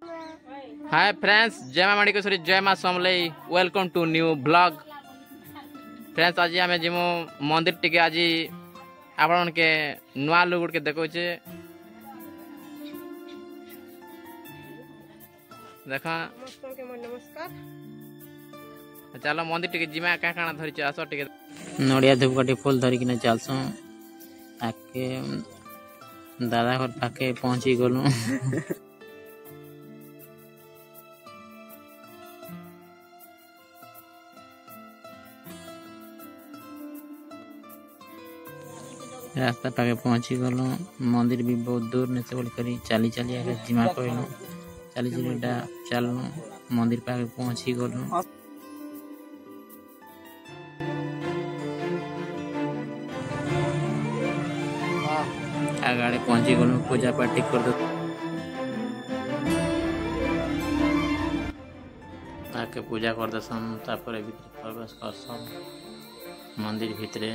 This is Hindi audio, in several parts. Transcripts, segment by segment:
हाय फ्रेंड्स, जय मां मणिकेश्वरी, जय मां Samalei. Welcome to new blog. Friends, आज आम जिमु मंदिर टिके आज आपण के नुआ लुक के देखौचे देखा। नमस्कार। चलो मंदिर टिके जिमा का काना धरि आसो टिके नड़िया धूपकाठी फूल धरिक चलसु आके दादा घर पाखे पहुंची गलु। रास्ता पाके पहुंची गलु। मंदिर भी बहुत दूर ने से बोल करी चली चली आके जिमा कहलु। चली चली चलु मंदिर पाके पहुंची गलु। आगे पहुंची गलु, पूजा पाठ कर दो आके पूजा कर दसन। तापर भीतर प्रवेश करसन। मंदिर भितरे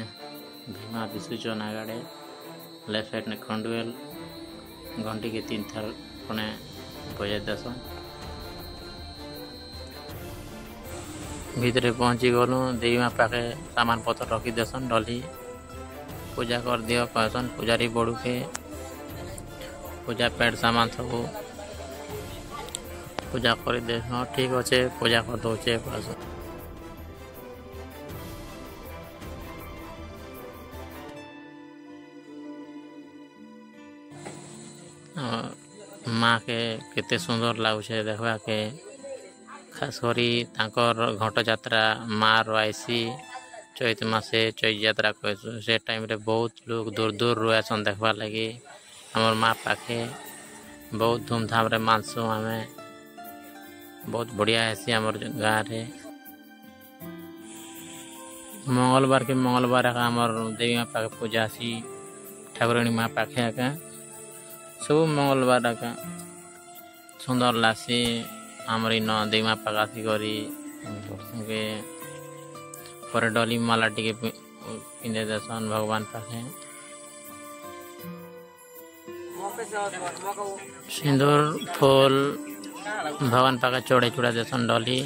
भीमा विसर्जन आगाड़े लेफ्ट साइड ने खंडुएल घंटी के 3 थर कोने बजा दसन। भीतरे पहुंची गलु। देवीमा पाखे सामान पत्र रखी दसन। डली पूजा कर दियो कहसन। पुजारी बड़ू के पूजा पेड़ सामान सब पूजा कर दे। हाँ ठीक अच्छे, पूजा कर दौचे कहसन। माँ के केते सुंदर लगुचे देखा के। खास करी तांकर घंट यात्रा माँ रईसी चैत मासे चैत यात्रा कहसु। से टाइम रे बहुत लोग दूर दूर रू आसन देखवा लगी। हमर माँ पाखे बहुत धूमधाम रे मानसु। आमे बहुत बढ़िया हैसी हमर गाँव रे। मंगलवार के मंगलवार हमर देवी माँ पाखे पूजा सी। ठाकुरानी माँ पाखे आका सब मंगलवार आका सुंदर लासी। हमरी न देवी माँ पाखासी करी के पर डली माला टिके पिंधे दसन भगवान पाखे। सिंदूर फूल भगवान पाखे चढ़े चुड़ा देसन डली।